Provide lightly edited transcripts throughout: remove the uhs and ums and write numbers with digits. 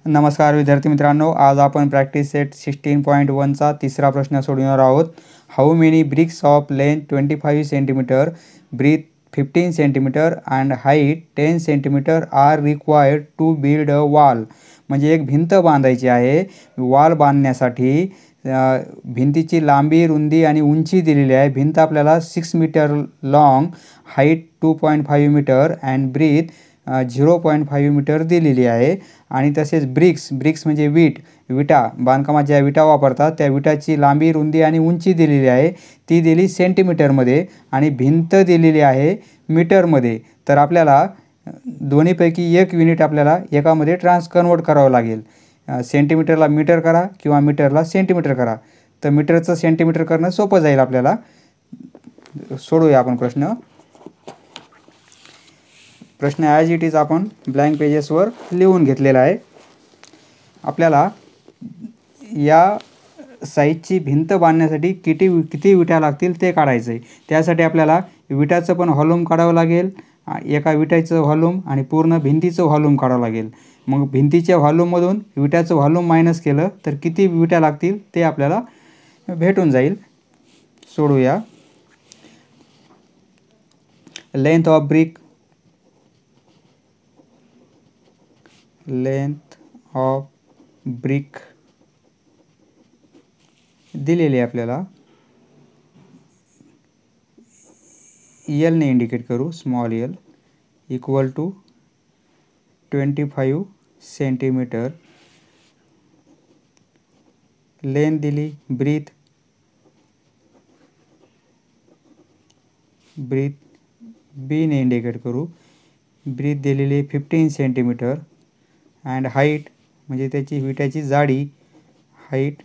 नमस्कार विद्यार्थी मित्रांनो, आज आपण प्रॅक्टिस सेट 16.1चा तिसरा प्रश्न सोडवणार आहोत. How many bricks of length 25 centimetre, breadth 15 centimetre and height 10 centimetre are required to build a wall. म्हणजे एक भिंत बांधायची आहे. वॉल बांधण्यासाठी भिंतीची लांबी, रुंदी आणि उंची दिलेली आहे. भिंत आपल्याला 6 metre long, height 2.5 metre and breadth 0.5 metre दिलेली आहे. आणि तसेच ब्रिक्स म्हणजे विटा, बांधकामात ज्या विटा वापरतात त्या विटाची लांबी, रुंदी आणि उंची दिलेली आहे. ती दिली सेंटीमीटरमध्ये आणि भिंत दिलेली आहे मीटरमध्ये. तर आपल्याला दोन्हीपैकी एक युनिट आपल्याला एकामध्ये कन्वर्ट करावं लागेल. सेंटीमीटरला मीटर करा किंवा मीटरला सेंटीमीटर करा. तर मीटरचं सेंटीमीटर करणं सोपं जाईल आपल्याला. सोडूया आपण प्रश्न ॲज इट इज आपण ब्लँक पेजेसवर लिहून घेतलेला आहे. आपल्याला या साईजची भिंत बांधण्यासाठी किती विटा लागतील ते काढायचं आहे. त्यासाठी आपल्याला विटाचं पण व्हॉल्यूम काढावं लागेल, एका विटाचं व्हॉल्यूम आणि पूर्ण भिंतीचं व्हॉल्यूम काढावं लागेल. मग भिंतीच्या व्हॉल्यूममधून विटाचं व्हॉल्यूम मायनस केलं तर किती विटा लागतील ते आपल्याला भेटून जाईल. सोडूया. लेंथ ऑफ ब्रिक दिलेली आहे आपल्याला. एलने इंडिकेट करू, small L equal to 25 centimetre. Length दिली, ब्रीथ बीने इंडिकेट करू. ब्रीथ दिलेली 15 सेंटीमीटर अँड हाईट म्हणजे त्याची विटाची जाडी, height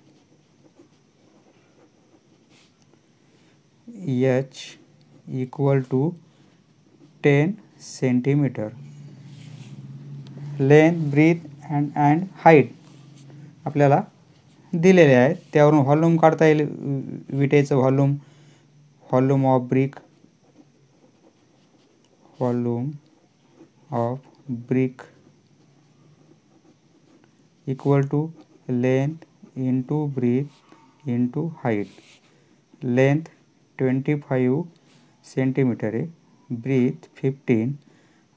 H equal to 10 centimetre. Length, breadth and height आपल्याला दिलेले आहे. त्यावरून व्हॉल्यूम काढता येईल. विटेचं volume of brick equal to length into breadth into height. Length 25 centimetre आहे, ब्रीथ 15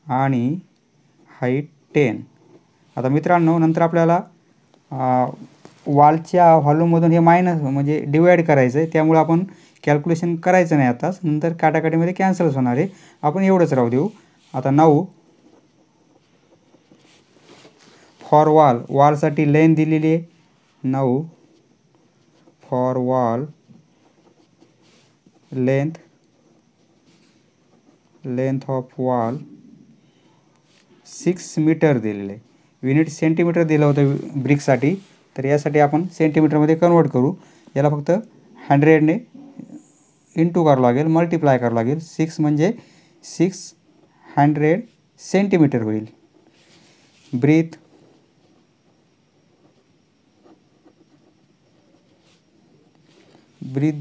आणि हाईट 10. आता मित्रांनो, नंतर आपल्याला वॉलच्या व्हॉल्यूममधून हे मायनस म्हणजे डिवाईड करायचं आहे. त्यामुळे आपण कॅल्क्युलेशन करायचं नाही आताच, नंतर काटाकाटीमध्ये कॅन्सल्स होणार आहे. आपण एवढंच राहू देऊ. आता 9 फॉर वॉलसाठी लेंथ दिलेली आहे. 9 for wall length of wall 6 metre दिलेलं आहे. युनिट सेंटीमीटर दिलं होतं ब्रिकसाठी, तर यासाठी आपण सेंटीमीटरमध्ये कन्वर्ट करू. याला फक्त 100ने इंटू करावं लागेल, मल्टिप्लाय करावं लागेल. 6 म्हणजे 600 सेंटीमीटर होईल. ब्रीथ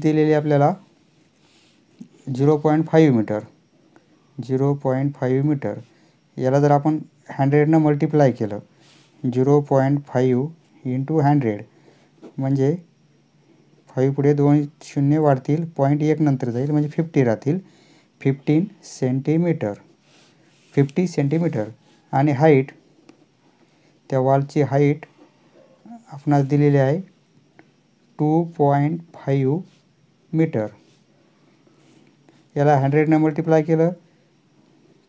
दिलेली आपल्याला 0.5 मीटर. याला जर आपण 100ने मल्टिप्लाय केलं, 0.5 इंटू 100 म्हणजे 5 पुढे 2 शून्य वाढतील, 0.1 नंतर जाईल म्हणजे 50 राहतील. 50 सेंटीमीटर. आणि हाईट, त्या वॉलची हाईट आपणास दिलेली आहे 2.5 मीटर. याला 100ने मल्टिप्लाय केलं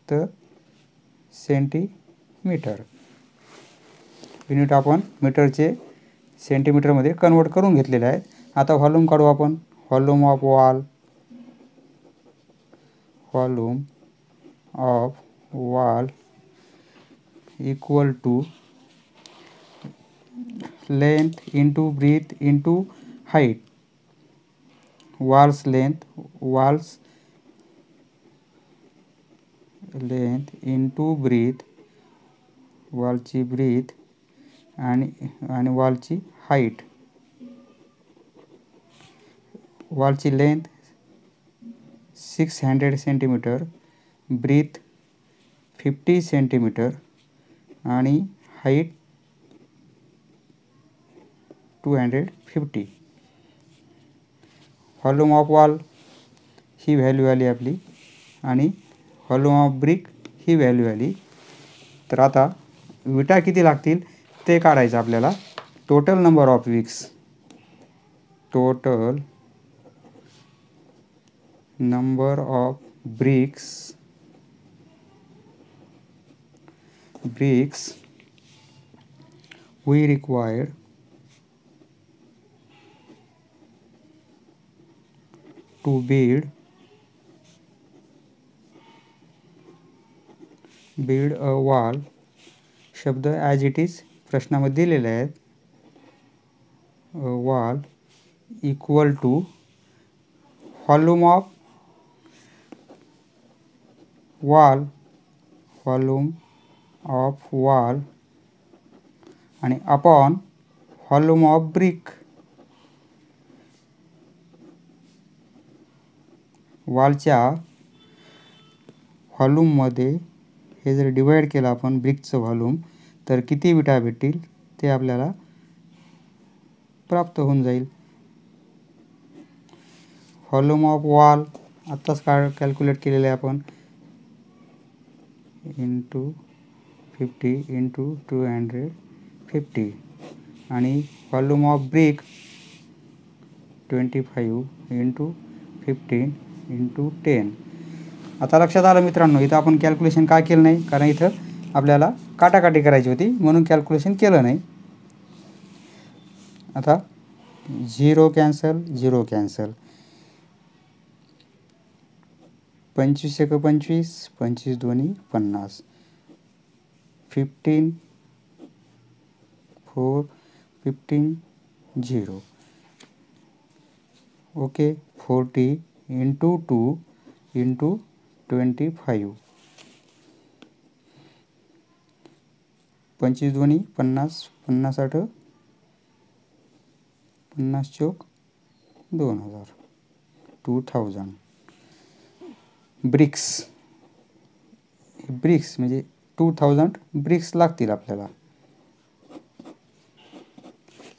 तर सेंटीमीटर. युनिट आपण मीटरचे सेंटीमीटरमध्ये कन्वर्ट करून घेतलेले आहेत. आता व्हॉल्यूम काढू आपण. Volume of wall equal to length into breadth into height. Wall's length into breadth, वॉलची ब्रीथ आणि वॉलची हाईट. वॉलची लेंथ 600 सेंटीमीटर, ब्रीथ 50 सेंटीमीटर आणि हाईट 250. व्हॉल्यूम ऑफ वॉल ही व्हॅल्यू आली आपली आणि व्हॉल्यूम ऑफ ब्रिक ही व्हॅल्यू आली. तर आता विटा किती लागतील ते काढायचं आपल्याला. Total number of bricks, total number of bricks we require to build a wall. शब्द ॲज इट इज प्रश्नामध्ये दिलेले आहेत. Wall equal to volume of wall आणि अपॉन व्हॉल्यूम ऑफ ब्रिक. वॉलच्या व्हॉल्यूममध्ये हे जर डिवाईड केलं आपण ब्रिकचं व्हॉल्यूम तर किती विटा भेटतील ते आपल्याला प्राप्त होऊन जाईल. व्हॉल्यूम ऑफ वॉल आत्ताच कॅल्क्युलेट केलेलं आहे आपण, इंटू 50 इंटू 250 आणि volume of brick 25 into 15 into 10. आता लक्षात आलं मित्रांनो, इथं आपण कॅल्क्युलेशन काय केलं नाही कारण इथं आपल्याला काटाकाटी करायची होती म्हणून कॅल्क्युलेशन केलं नाही. आता 0 कॅन्सल 25 एक 25, 25 दोन्ही 50, 15 4 15 0. ओके. 40 इंटू 2 इंटू 25, 25 दोन्ही 50, 50 8 50 चौक 2000, 2000. ब्रिक्स म्हणजे 2000 ब्रिक्स लागतील आपल्याला.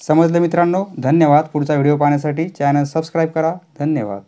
समजलं मित्रांनो? धन्यवाद. पुढचा व्हिडिओ पाहण्यासाठी चॅनल सबस्क्राईब करा. धन्यवाद.